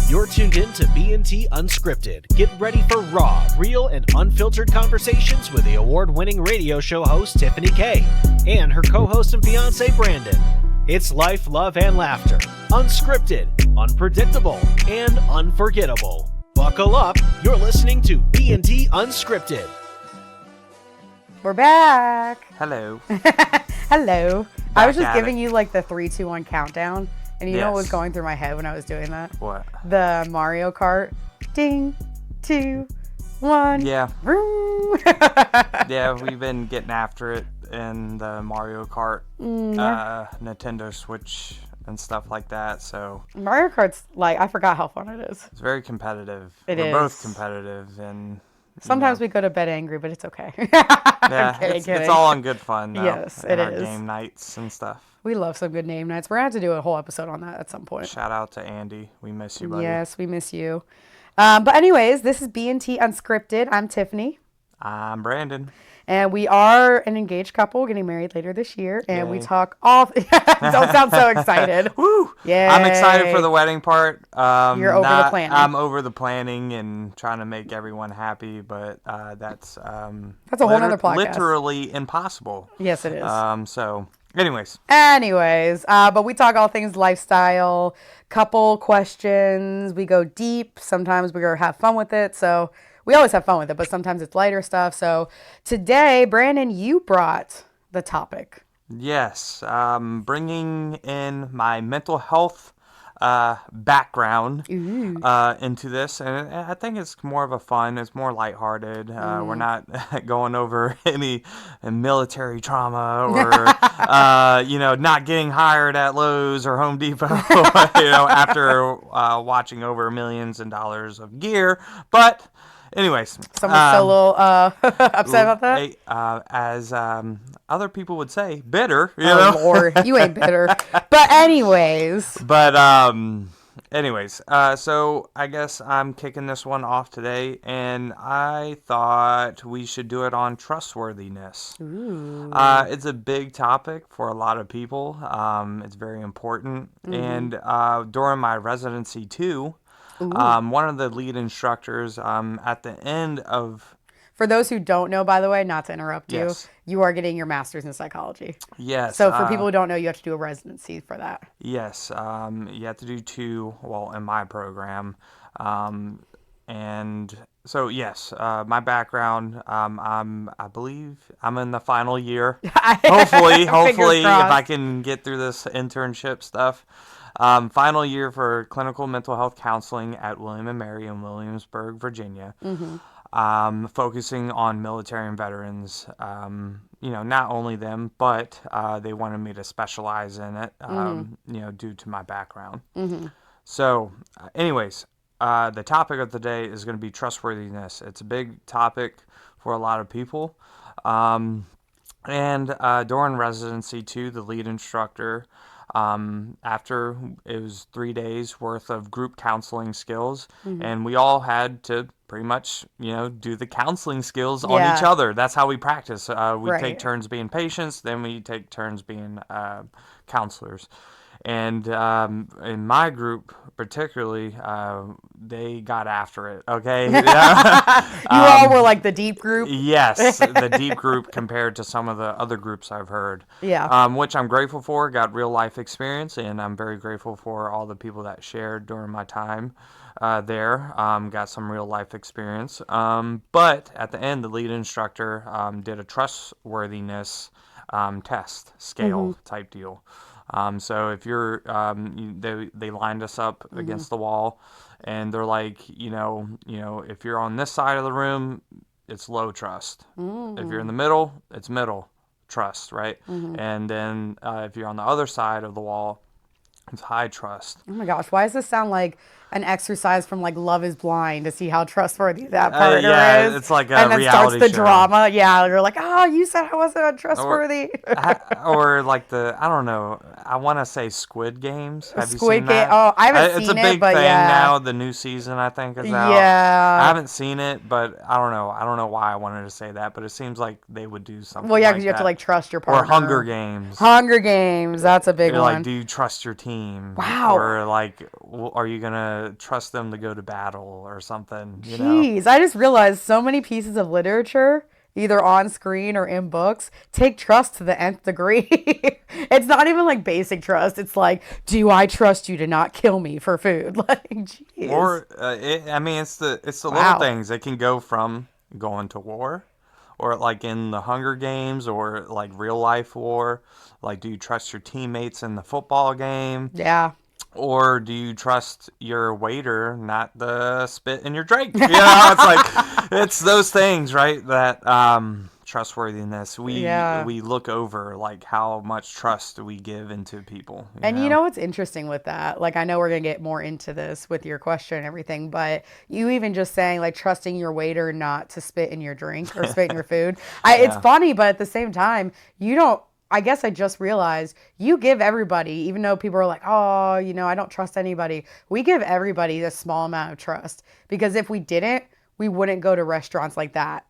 You're tuned in to B&T Unscripted. Get ready for raw, real, and unfiltered conversations with the award-winning radio show host Tiffany K and her co-host and fiancé Brandon. It's life, love, and laughter. Unscripted, unpredictable, and unforgettable. Buckle up. You're listening to B&T Unscripted. We're back. Hello. Hello. I was just at giving it. you like the 3, 2, 1 countdown. And you know what was Yes. going through my head when I was doing that? What? The Mario Kart. Ding, 2, 1. Yeah. Vroom. Yeah, we've been getting after it in the Mario Kart, Nintendo Switch, and stuff like that. So Mario Kart's like, I forgot how fun it is. it's very competitive. We're We're both competitive, and Sometimes we go to bed angry, but it's okay. yeah, I'm kidding. it's all on good fun. Though, Yes, in it our is. game nights and stuff. We love some good name nights. We're going to have to do a whole episode on that at some point. Shout out to Andy. We miss you, buddy. Yes, we miss you. But anyways, this is B&T Unscripted. I'm Tiffany. I'm Brandon. And we are an engaged couple getting married later this year. And we Yay. talk all... Don't sound so excited. Woo! Yeah. I'm excited for the wedding part. You're over the planning. I'm over the planning and trying to make everyone happy, but that's a whole nother podcast. Literally impossible. Yes, it is. So, anyways, but we talk all things lifestyle, couple questions. We go deep. Sometimes we have fun with it. So we always have fun with it, but sometimes it's lighter stuff. So today, Brandon, you brought the topic. yes, bringing in my mental health background into this, and I think it's more of a fun. It's more lighthearted. We're not going over any military trauma or not getting hired at Lowe's or Home Depot. After watching over millions and dollars of gear, but. Anyways, Someone's still a little upset about that? As other people would say, bitter. Oh, Lord, you ain't bitter. But anyways, so I guess I'm kicking this one off today, and I thought we should do it on trustworthiness. Ooh. It's a big topic for a lot of people. It's very important, and during my residency too. One of the lead instructors at the end of... For those who don't know, by the way, not to interrupt Yes. you are getting your master's in psychology. Yes. So for people who don't know, you have to do a residency for that. Yes. You have to do 2, in my program. And so, yes, my background, I believe I'm in the final year. Hopefully, if I can get through this internship stuff. Final year for clinical mental health counseling at William & Mary in Williamsburg, Virginia. Focusing on military and veterans. Not only them, but they wanted me to specialize in it, due to my background. So, anyways, the topic of the day is going to be trustworthiness. It's a big topic for a lot of people. And during residency too, the lead instructor, after it was 3 days worth of group counseling skills, and we all had to pretty much, do the counseling skills on each other. That's how we practice. We take turns being patients, then we take turns being counselors. And in my group, particularly, they got after it. Okay, You all were like the deep group. Yes, the deep group compared to some of the other groups I've heard. Yeah. Which I'm grateful for. Got real life experience, and I'm very grateful for all the people that shared during my time there. Got some real life experience. But at the end, the lead instructor did a trustworthiness test scale type deal. So if you're, they lined us up against the wall, and they're like, if you're on this side of the room, it's low trust. If you're in the middle, it's middle trust, right? And then if you're on the other side of the wall, it's high trust. Oh my gosh, why does this sound like an exercise from like Love is Blind to see how trustworthy that partner is? It's like a and then reality starts the show. drama. Yeah, you're like, oh, you said I wasn't untrustworthy. Or like I don't know, I want to say Squid Games. Have you Squid seen that? Game. Oh, I haven't It's seen a big it, but thing yeah. now. The new season, I think, is out. Yeah. I haven't seen it, but I don't know. I don't know why I wanted to say that, but it seems like they would do something. Well, yeah, because because you have to like trust your partner. Or Hunger Games. Hunger Games, that's a big You're one. like, do you trust your team? team? Wow. Or like, are you gonna trust them to go to battle or something? Jeez, I just realized so many pieces of literature, either on screen or in books, take trust to the nth degree. It's not even like basic trust. It's like, do I trust you to not kill me for food? Like, jeez. Or I mean, it's the little Wow. things. It can go from going to war, or like in the Hunger Games, or like real life war. Like, do you trust your teammates in the football game? Yeah. Or do you trust your waiter not to spit in your drink? It's like, it's those things, right? That trustworthiness. Yeah. We look over like how much trust we give into people. And you know what's interesting with that? Like, I know we're going to get more into this with your question and everything, but you even just saying, like, trusting your waiter not to spit in your drink or spit in your food. It's funny, but at the same time, you don't. I guess I just realized you give everybody, even though people are like, oh, I don't trust anybody. We give everybody a small amount of trust, because if we didn't, we wouldn't go to restaurants like that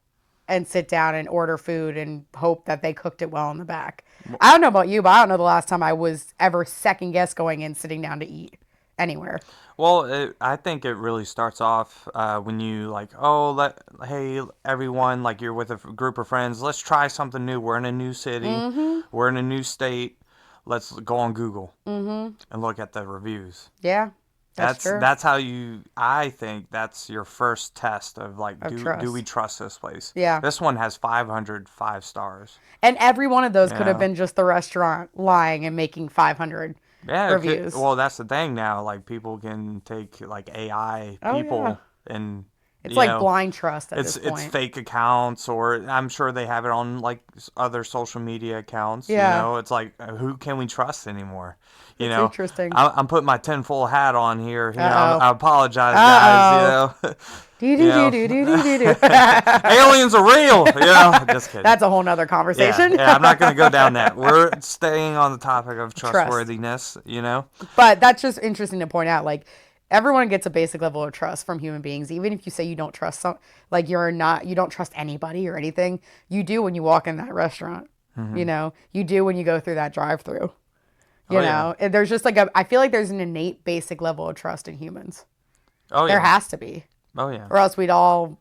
and sit down and order food and hope that they cooked it well in the back. I don't know about you, but I don't know the last time I was ever second guess going in, sitting down to eat anywhere. Well, I think it really starts off when you like, hey, everyone, like you're with a group of friends, let's try something new. We're in a new city, we're in a new state. Let's go on Google and look at the reviews. Yeah, that's true. That's how I think that's your first test of like, trust. Do we trust this place? Yeah. This one has 505 stars. And every one of those could have been just the restaurant lying and making 500 reviews. Well, that's the thing now. Like, people can take like AI people and it's like blind trust at this point. It's fake accounts, or I'm sure they have it on like other social media accounts. Yeah. It's like, who can we trust anymore? It's interesting. I'm putting my tinfoil hat on here. I apologize, guys. Aliens are real. Just kidding. That's a whole nother conversation. Yeah, I'm not going to go down that. We're staying on the topic of trustworthiness. But that's just interesting to point out. Like, everyone gets a basic level of trust from human beings. Even if you say you don't trust you don't trust anybody or anything, you do when you walk in that restaurant. You do when you go through that drive-through. There's just like I feel like there's an innate basic level of trust in humans. There has to be. Oh yeah. Or else we'd all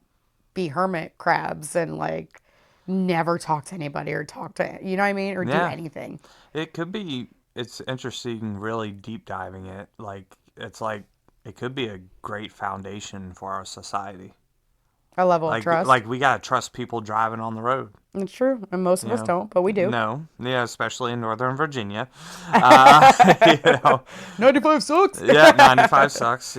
be hermit crabs and like never talk to anybody or talk to, you know what I mean? Or do anything. It could be, it's interesting really deep diving it. Like, it's like, it could be a great foundation for our society. A level of trust. Like, we got to trust people driving on the road. It's true. And most of us don't, but we do. No. Yeah, especially in Northern Virginia. 95 sucks. Yeah, 95 sucks,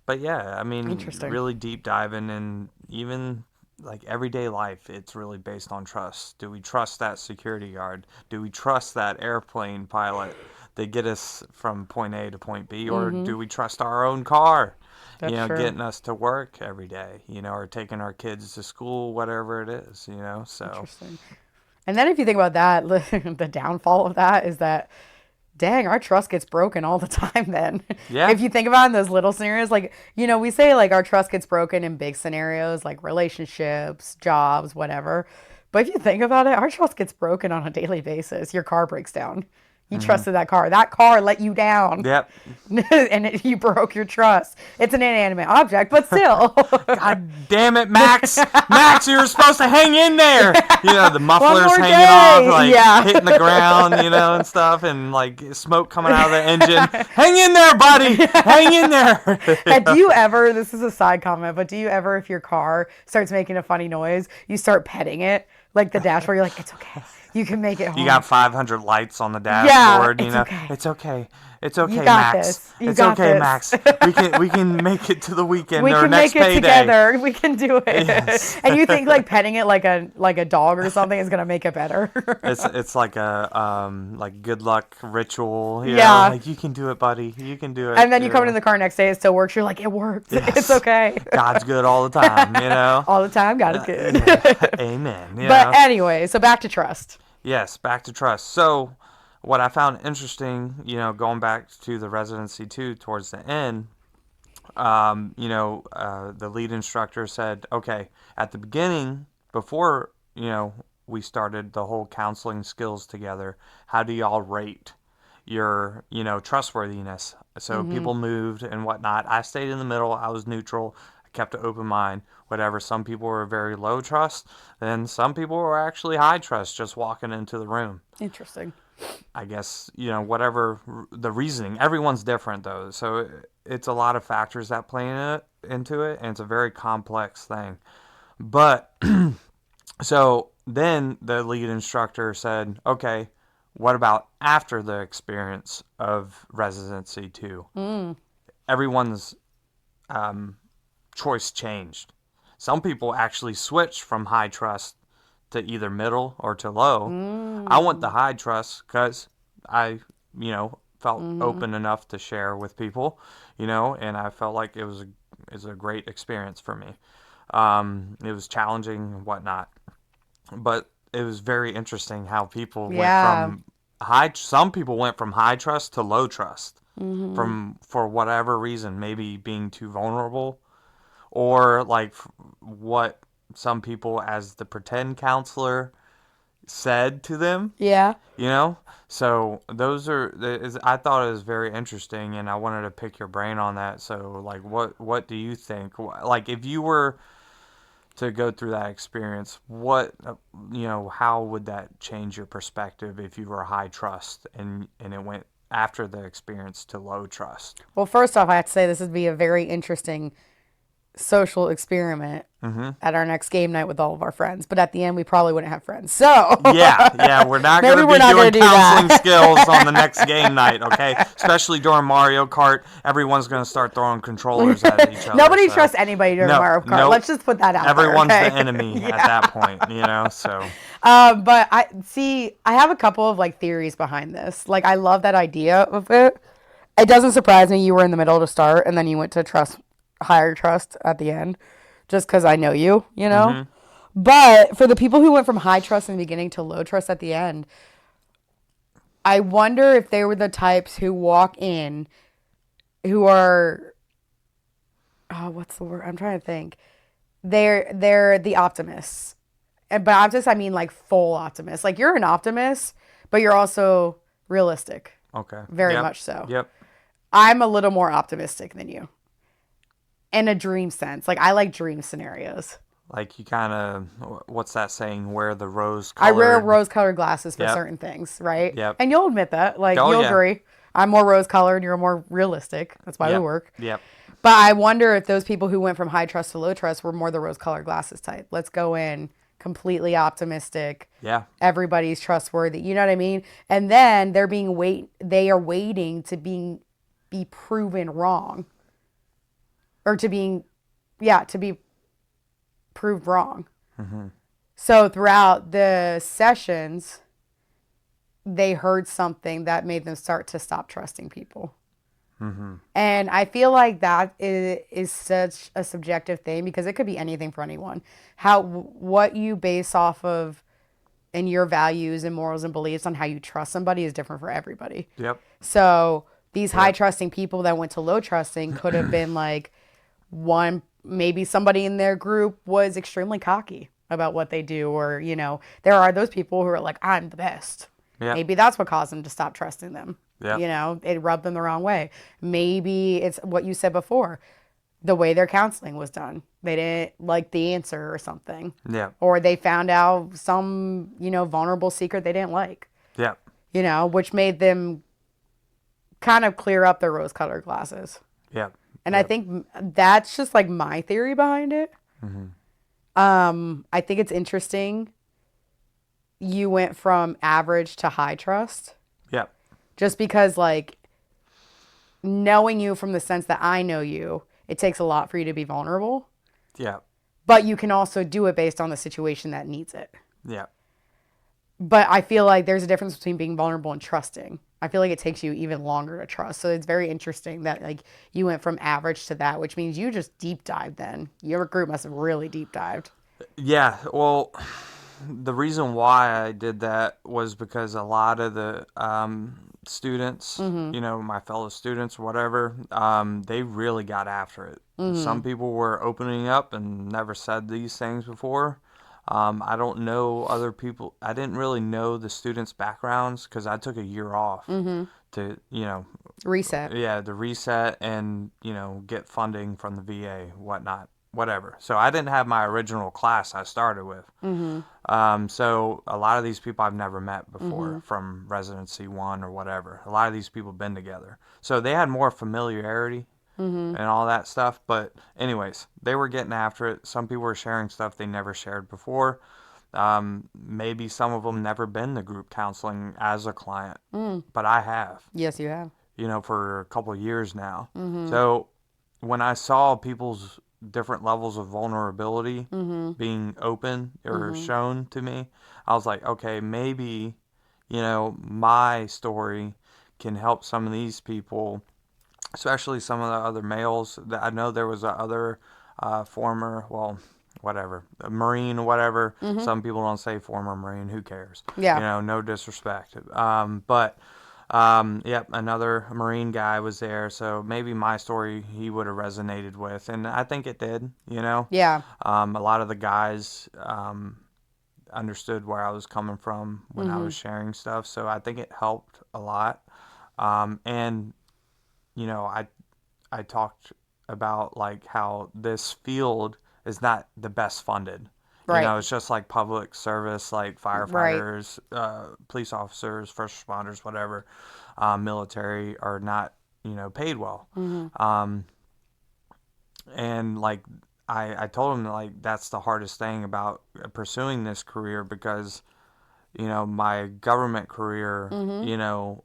But yeah, I mean, interesting. Really deep diving, and even like everyday life, it's really based on trust. Do we trust that security guard? Do we trust that airplane pilot to get us from point A to point B? Or do we trust our own car? That's true. Getting us to work every day, or taking our kids to school, whatever it is, so. Interesting. And then if you think about that, the downfall of that is that, dang, our trust gets broken all the time then. Yeah. If you think about it in those little scenarios, like, we say like our trust gets broken in big scenarios, like relationships, jobs, whatever. But if you think about it, our trust gets broken on a daily basis. Your car breaks down. You trusted that car. That car let you down. Yep. And you broke your trust. It's an inanimate object, but still. God damn it, Max. Max, you were supposed to hang in there. The muffler's hanging off, like hitting the ground, and stuff, and like smoke coming out of the engine. Hang in there, buddy. Hang in there. And do you ever, this is a side comment, but do you ever, if your car starts making a funny noise, you start petting it? Like the dashboard, you're like, it's okay. You can make it home. You got 500 lights on the dashboard. Okay. It's okay. It's okay, you got Max. This. You it's got okay, this. Max. We can make it to the weekend we or next payday. We can make it together. We can do it. Yes. And you think like petting it like a dog or something is gonna make it better? It's like a like good luck ritual. Like, you can do it, buddy. You can do it. And then you come into the car next day, it still works. You're like, it worked. Yes. It's okay. God's good all the time. All the time, God is good. Amen. But anyway, so back to trust. Yes, back to trust. So, what I found interesting, going back to the residency too, towards the end, the lead instructor said, okay, at the beginning, before, we started the whole counseling skills together, how do y'all rate? your, trustworthiness. So people moved and whatnot. I stayed in the middle. I was neutral. I kept an open mind, whatever. Some people were very low trust, and some people were actually high trust just walking into the room. Interesting. I guess, whatever the reasoning. Everyone's different, though. So it's a lot of factors that play into it, and it's a very complex thing. But, so then the lead instructor said, okay, what about after the experience of residency 2? Everyone's choice changed. Some people actually switched from high trust to either middle or to low. I went the high trust because I, felt open enough to share with people, and I felt like it was a great experience for me. It was challenging and whatnot, but it was very interesting how people went from some people went from high trust to low trust for whatever reason, maybe being too vulnerable, or like what some people as the pretend counselor said to them. Yeah. So those I thought it was very interesting, and I wanted to pick your brain on that. So like, what do you think? Like, if you were to go through that experience, how would that change your perspective if you were high trust and it went after the experience to low trust? Well, first off, I have to say this would be a very interesting social experiment at our next game night with all of our friends. But at the end, we probably wouldn't have friends. So yeah, we're not going to be doing counseling skills on the next game night, okay? Especially during Mario Kart, everyone's going to start throwing controllers at each other. Nobody trusts anybody during Mario Kart. Nope. Let's just put that out. Everyone's there, okay? the enemy at that point, So. But I have a couple of like theories behind this. Like, I love that idea of it. It doesn't surprise me you were in the middle to start, and then you went to higher trust at the end, just because I know you, But for the people who went from high trust in the beginning to low trust at the end, I wonder if they were the types who walk in who are, what's the word? I'm trying to think. They're the optimists. But optimists, I mean like full optimists. Like, you're an optimist, but you're also realistic. Okay. Very much so. Yep. I'm a little more optimistic than you. In a dream sense. Like, I like dream scenarios. Like, you kind of, what's that saying? Wear the rose-colored... I wear rose-colored glasses for certain things, right? Yep. And you'll admit that. Like, you'll agree. I'm more rose-colored, you're more realistic. That's why we work. Yep. But I wonder if those people who went from high trust to low trust were more the rose-colored glasses type. Let's go in completely optimistic. Yeah. Everybody's trustworthy. You know what I mean? And then they are waiting to be proven wrong. Or to be proved wrong. So throughout the sessions, they heard something that made them start to stop trusting people. And I feel like that is such a subjective thing, because it could be anything for anyone. What you base off of and your values and morals and beliefs on how you trust somebody is different for everybody. Yep. So these high trusting people that went to low trusting could have been like, maybe somebody in their group was extremely cocky about what they do, or, there are those people who are like, I'm the best. Yep. Maybe that's what caused them to stop trusting them. Yep. It rubbed them the wrong way. Maybe it's what you said before, the way their counseling was done. They didn't like the answer or something. Yeah. Or they found out some, vulnerable secret they didn't like. Yeah. Which made them kind of clear up their rose-colored glasses. Yeah. And I think that's just like my theory behind it. I think it's interesting. You went from average to high trust. Yep. Just because, like, knowing you from the sense that I know you, it takes a lot for you to be vulnerable. Yeah. But you can also do it based on the situation that needs it. Yeah. But I feel like there's a difference between being vulnerable and trusting. I feel like it takes you even longer to trust. So it's very interesting that, like, you went from average to that, which means you just deep dived then. Your group must have really deep dived. Yeah. Well, the reason why I did that was because a lot of the students, my fellow students, whatever, they really got after it. Some people were opening up and never said these things before. I don't know other people. I didn't really know the students' backgrounds because I took a year off to, Reset. yeah, to reset and, get funding from the VA, whatnot, whatever. So I didn't have my original class I started with. So a lot of these people I've never met before from Residency 1 or whatever. A lot of these people have been together. So they had more familiarity and all that stuff. But anyways, they were getting after it. Some people were sharing stuff they never shared before. Maybe some of them never been to group counseling as a client, but I have. Yes, you have. For a couple of years now. So when I saw people's different levels of vulnerability being open or shown to me, I was like, okay, maybe, my story can help some of these people, especially some of the other males. That I know there was a other former, whatever, a Marine, whatever. Some people don't say former Marine. Who cares? Yeah. No disrespect. Yep, another Marine guy was there, so maybe my story he would have resonated with, and I think it did, Yeah. A lot of the guys understood where I was coming from when I was sharing stuff, so I think it helped a lot. And, I talked about, like, how this field is not the best funded. Right. It's just like public service, like firefighters, police officers, first responders, whatever, military are not, paid well. And like I told him, like, that's the hardest thing about pursuing this career because, my government career,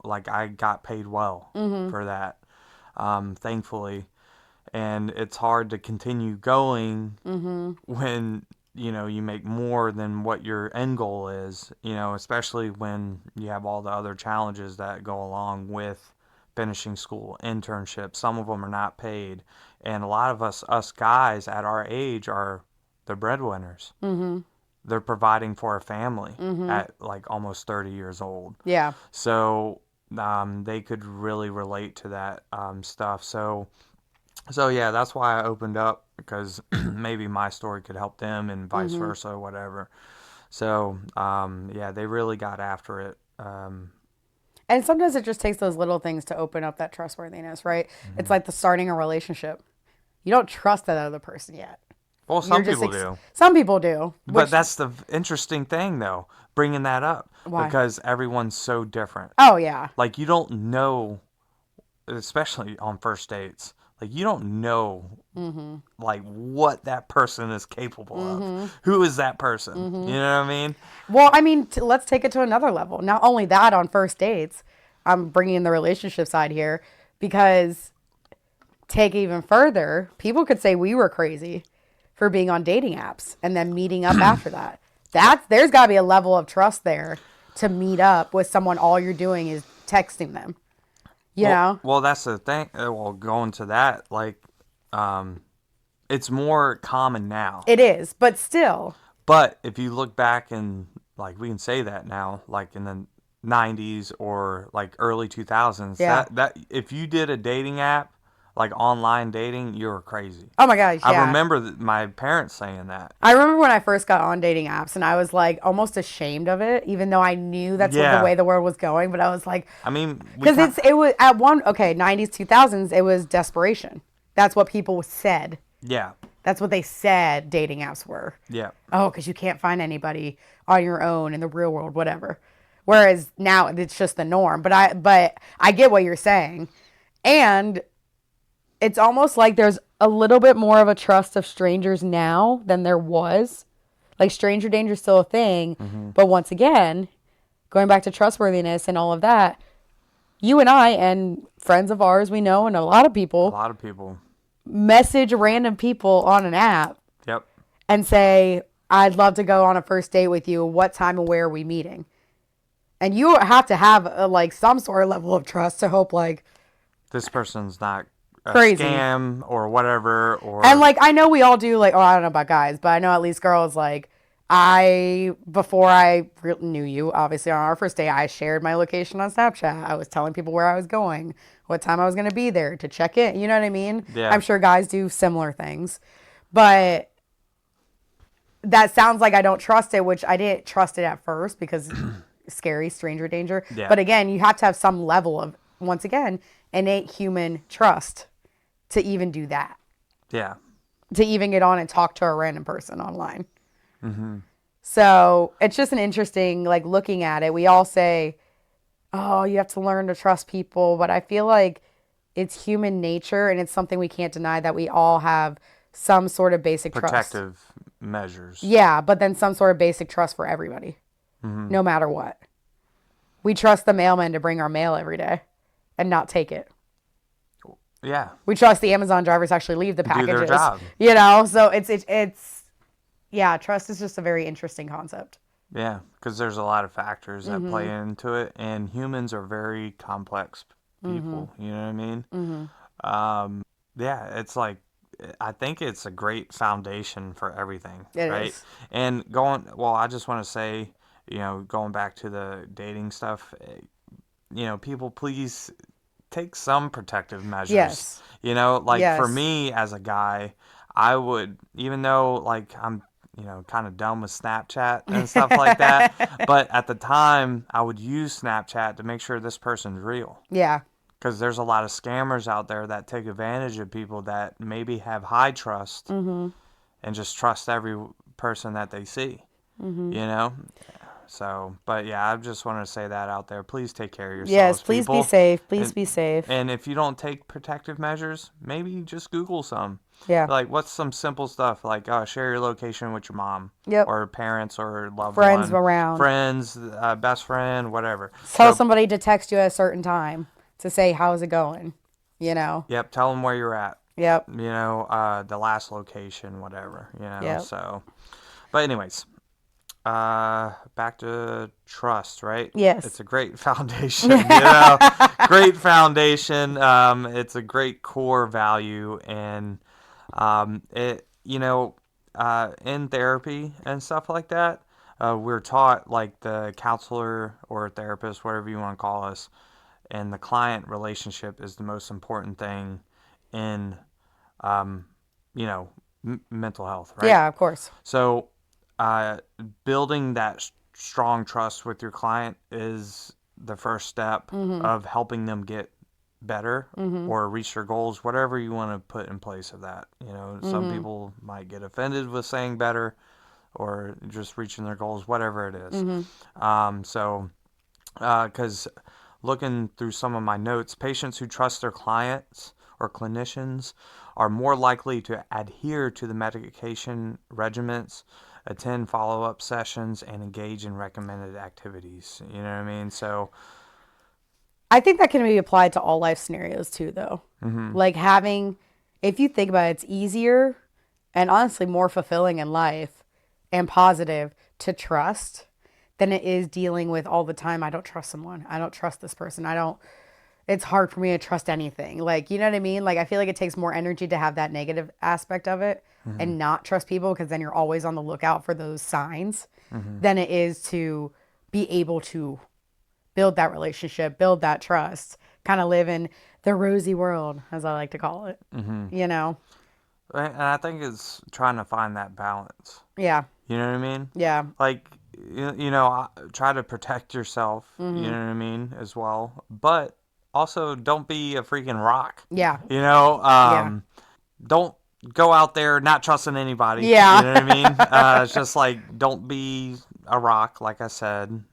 like I got paid well for that, thankfully. And it's hard to continue going when you make more than what your end goal is, especially when you have all the other challenges that go along with finishing school, internships. Some of them are not paid. And a lot of us guys at our age are the breadwinners. They're providing for a family at like almost 30 years old. Yeah. So they could really relate to that stuff. So yeah, that's why I opened up, because maybe my story could help them and vice versa or whatever. So, yeah, they really got after it. And sometimes it just takes those little things to open up that trustworthiness, right? It's like the starting a relationship. You don't trust that other person yet. Well, some people do. Some people do. But that's the interesting thing, though, bringing that up. Why? Because everyone's so different. Oh, yeah. Like, you don't know, especially on first dates, like, you don't know, like, what that person is capable of. Who is that person? You know what I mean? Well, I mean, let's take it to another level. Not only that, on first dates, I'm bringing in the relationship side here, because take it even further, people could say we were crazy for being on dating apps and then meeting up after that. There's got to be a level of trust there to meet up with someone all you're doing is texting them. You know? Well, that's the thing. Well, going to that, like, it's more common now. It is, but still. But if you look back and, like, we can say that now, like in the 90s or like early 2000s, that if you did a dating app, like online dating, you were crazy. Oh my gosh, yeah. I remember my parents saying that. I remember when I first got on dating apps and I was like almost ashamed of it, even though I knew that's what the way the world was going. But I was like, I mean, because it was at 90s, 2000s, it was desperation. That's what people said. Yeah. That's what they said dating apps were. Yeah. Oh, because you can't find anybody on your own in the real world, whatever. Whereas now it's just the norm. But I get what you're saying. And it's almost like there's a little bit more of a trust of strangers now than there was. Like, stranger danger is still a thing. But once again, going back to trustworthiness and all of that, you and I and friends of ours we know and a lot of people message random people on an app. Yep. And say, I'd love to go on a first date with you. What time and where are we meeting? And you have to have like some sort of level of trust to hope like this person's not a crazy scam or whatever. And like, I know we all do, like, I don't know about guys, but I know at least girls, like, before I knew you, obviously on our first day, I shared my location on Snapchat. I was telling people where I was going, what time I was going to be there to check in. You know what I mean? Yeah. I'm sure guys do similar things, but that sounds like I don't trust it, which I didn't trust it at first because scary, stranger danger. Yeah. But again, you have to have some level of, once again, innate human trust to even do that. Yeah. To even get on and talk to a random person online. So it's just an interesting, like, looking at it. We all say, oh, you have to learn to trust people. But I feel like it's human nature, and it's something we can't deny, that we all have some sort of basic trust. Protective measures. Yeah, but then some sort of basic trust for everybody, no matter what. We trust the mailman to bring our mail every day and not take it. Yeah. We trust the Amazon drivers to actually leave the packages. Do their job. You know, so it's yeah, trust is just a very interesting concept. Yeah, because there's a lot of factors that play into it, and humans are very complex people. You know what I mean? Yeah, it's like, I think it's a great foundation for everything, right? Is. And I just want to say, going back to the dating stuff, people, please take some protective measures. Yes. For me as a guy, I would, even though like I'm, kind of done with Snapchat and stuff like that, but at the time I would use Snapchat to make sure this person's real. Yeah. Because there's a lot of scammers out there that take advantage of people that maybe have high trust and just trust every person that they see, So, but yeah, I just want to say that out there. Please take care of yourselves. Yes, please people. be safe. Please be safe. And if you don't take protective measures, maybe just Google some. Yeah. Like, what's some simple stuff? Like, share your location with your mom. Yep. Or parents or loved Friends one. around. Friends, best friend, whatever. Tell somebody to text you at a certain time to say, how's it going? Yep, tell them where you're at. Yep. The last location, whatever, Yep. So. But anyways, back to trust, right? Yes. It's a great foundation, great foundation. It's a great core value, and in therapy and stuff like that, we're taught, like, the counselor or therapist, whatever you want to call us, and the client relationship is the most important thing in, mental health, right? Yeah, of course. So, building that strong trust with your client is the first step of helping them get better or reach their goals, whatever you want to put in place of that. Some people might get offended with saying better or just reaching their goals, whatever it is. Because looking through some of my notes, patients who trust their clients or clinicians are more likely to adhere to the medication regimens, attend follow-up sessions, and engage in recommended activities. You know what I mean? So I think that can be applied to all life scenarios too, though. Like, if you think about it, it's easier and honestly more fulfilling in life and positive to trust than it is dealing with all the time. I don't trust someone. I don't trust this person. It's hard for me to trust anything. Like, you know what I mean? Like, I feel like it takes more energy to have that negative aspect of it and not trust people, because then you're always on the lookout for those signs, than it is to be able to build that relationship, build that trust, kind of live in the rosy world, as I like to call it, And I think it's trying to find that balance. Yeah. You know what I mean? Yeah. Like, try to protect yourself, you know what I mean, as well. But also, don't be a freaking rock. Yeah. Don't go out there not trusting anybody. Yeah. You know what I mean? It's just like, don't be a rock, like I said.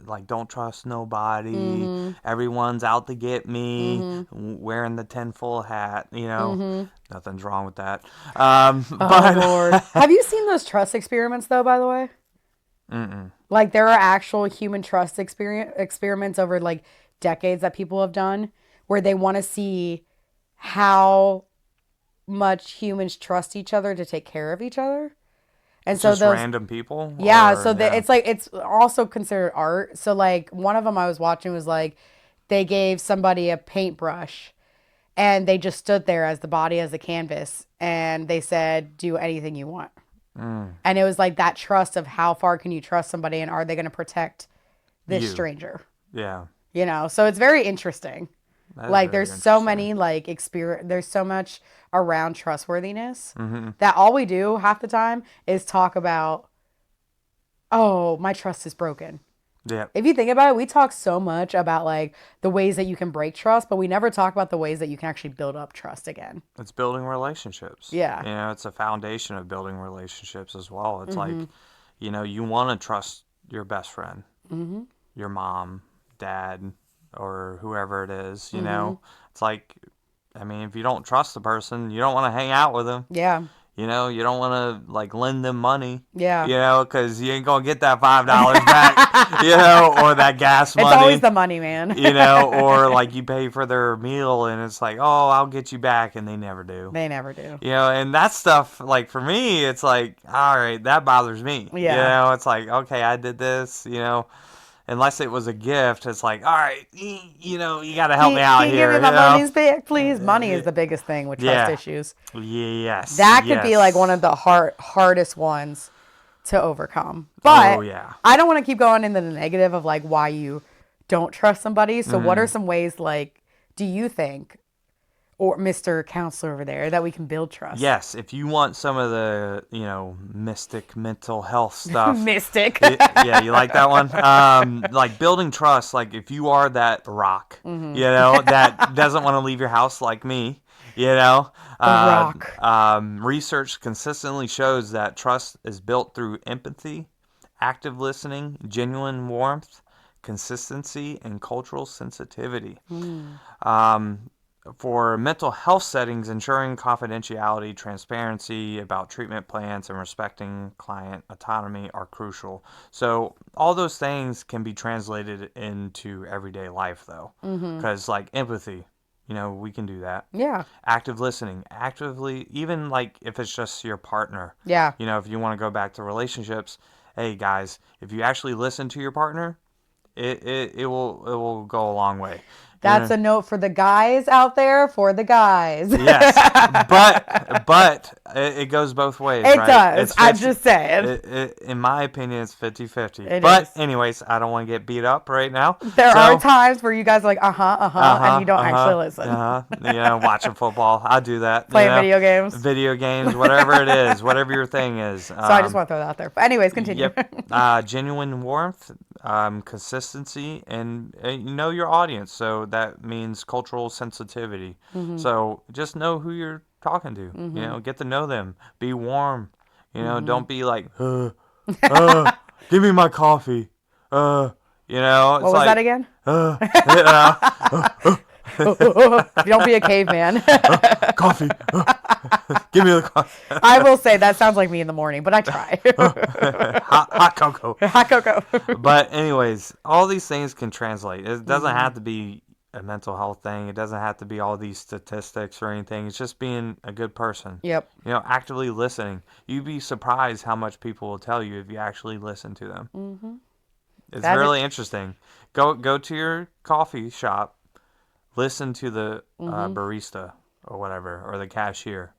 Like, don't trust nobody. Everyone's out to get me. Wearing the tinfoil hat, nothing's wrong with that. But Lord. Have you seen those trust experiments, though, by the way? Like, there are actual human trust experiments over, like, decades that people have done, where they want to see how much humans trust each other to take care of each other. And so just those random people. Yeah. It's like, it's also considered art. So, like, one of them I was watching was like, they gave somebody a paintbrush and they just stood there as the body as a canvas, and they said, do anything you want. And it was like that trust of how far can you trust somebody, and are they going to protect this stranger? Yeah. So it's very interesting. Like there's so many like there's so much around trustworthiness that all we do half the time is talk about, oh, my trust is broken. Yeah. If you think about it, we talk so much about like the ways that you can break trust, but we never talk about the ways that you can actually build up trust again. It's building relationships. Yeah. You know, it's a foundation of building relationships as well. It's like, you know, you want to trust your best friend, your mom, dad, or whoever it is, you know. It's like, I mean, if you don't trust the person, you don't want to hang out with them. Yeah. You know, you don't want to, like, lend them money. Yeah. You know, because you ain't going to get that $5 back, you know, or that gas money. It's always the money, man. You know, or, like, you pay for their meal, and it's like, oh, I'll get you back, and they never do. They never do. You know, and that stuff, like, for me, it's like, all right, that bothers me. Yeah. You know, it's like, okay, I did this, you know. Unless it was a gift, it's like, all right, you know, you got to help me out here. here. Give me my money's back, please. Money is the biggest thing with trust issues. Yes. That could be like one of the hardest ones to overcome. But I don't want to keep going into the negative of like why you don't trust somebody. So what are some ways, like, do you think, or Mr. Counselor over there, that we can build trust? Yes, if you want some of the, you know, mystic mental health stuff. Mystic. Yeah, you like that one? Like building trust, like if you are that rock, you know, that doesn't want to leave your house like me, you know. Rock. Research consistently shows that trust is built through empathy, active listening, genuine warmth, consistency, and cultural sensitivity. For mental health settings, ensuring confidentiality, transparency about treatment plans, and respecting client autonomy are crucial. So all those things can be translated into everyday life, though. Because, like, empathy, you know, we can do that. Yeah. Active listening. Actively, even, like, if it's just your partner. Yeah. You know, if you want to go back to relationships, hey, guys, if you actually listen to your partner, it will go a long way. That's a note for the guys out there, for the guys. Yes, but it goes both ways, it right? Does. I'm just saying. In my opinion, it's 50-50. But anyways, I don't want to get beat up right now. There are times where you guys are like, and you don't actually listen. You know, watching football. I do that. Playing video games. Video games, whatever it is, whatever your thing is. So I just want to throw that out there. But anyways, continue. Yep. Genuine warmth, consistency, and you know your audience. So that means cultural sensitivity. So just know who you're talking to. You know, get to know them. Be warm. You know, don't be like, give me my coffee. You know, it's what was that again? Don't be a caveman. Coffee. Give me the coffee. I will say that sounds like me in the morning, but I try. Hot cocoa. Hot cocoa. But anyways, all these things can translate. It doesn't have to be a mental health thing. It doesn't have to be all these statistics or anything. It's just being a good person. Yep. You know, actively listening. You'd be surprised how much people will tell you if you actually listen to them. It's really interesting. Go to your coffee shop. Listen to the barista or whatever, or the cashier.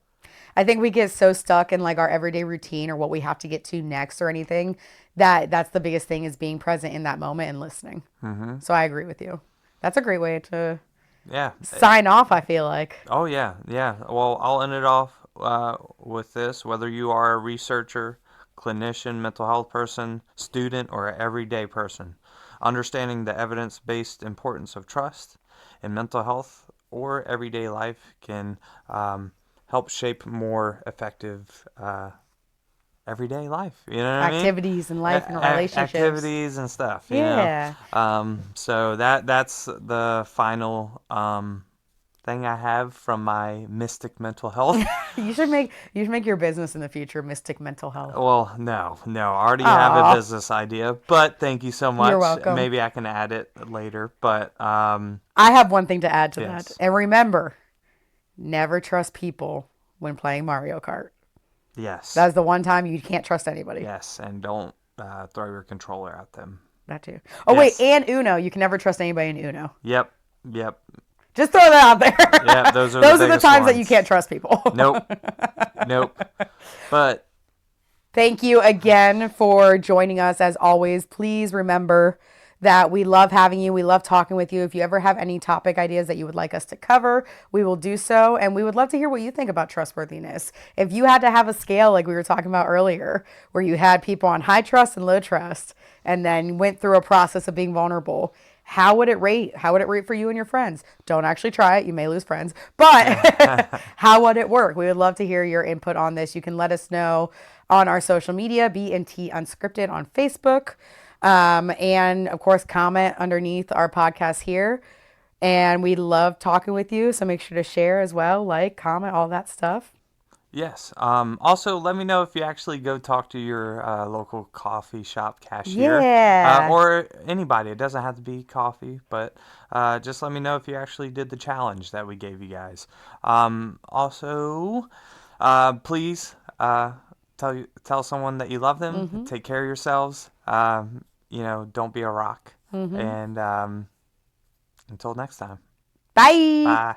I think we get so stuck in like our everyday routine or what we have to get to next or anything that's the biggest thing is being present in that moment and listening. So I agree with you. That's a great way to sign off, I feel like. Oh, yeah. Well, I'll end it off with this. Whether you are a researcher, clinician, mental health person, student, or an everyday person, understanding the evidence-based importance of trust in mental health or everyday life can help shape more effective everyday life. You know what activities I mean? in life and relationships. Activities and stuff. You know? So that's the final thing I have from my Mystic Mental Health. You should make your business in the future Mystic Mental Health. Well, no. I already have a business idea, but thank you so much. You're welcome. Maybe I can add it later, but I have one thing to add to that. And remember, never trust people when playing Mario Kart. Yes. That's the one time you can't trust anybody. Yes, and don't throw your controller at them. That too. Oh, wait, and Uno. You can never trust anybody in Uno. Yep. Just throw that out there. Yeah, those are the times that you can't trust people. Nope. But thank you again for joining us. As always, please remember that we love having you. We love talking with you. If you ever have any topic ideas that you would like us to cover, we will do so. And we would love to hear what you think about trustworthiness. If you had to have a scale like we were talking about earlier, where you had people on high trust and low trust, and then went through a process of being vulnerable, how would it rate? How would it rate for you and your friends? Don't actually try it. You may lose friends. But how would it work? We would love to hear your input on this. You can let us know on our social media, B&T Unscripted on Facebook. And of course, comment underneath our podcast here. And we love talking with you. So make sure to share as well, like, comment, all that stuff. Yes. Also, let me know if you actually go talk to your local coffee shop cashier. Yeah. Or anybody. It doesn't have to be coffee, but just let me know if you actually did the challenge that we gave you guys. Also, please tell someone that you love them. Take care of yourselves. Don't be a rock. And until next time. Bye. Bye.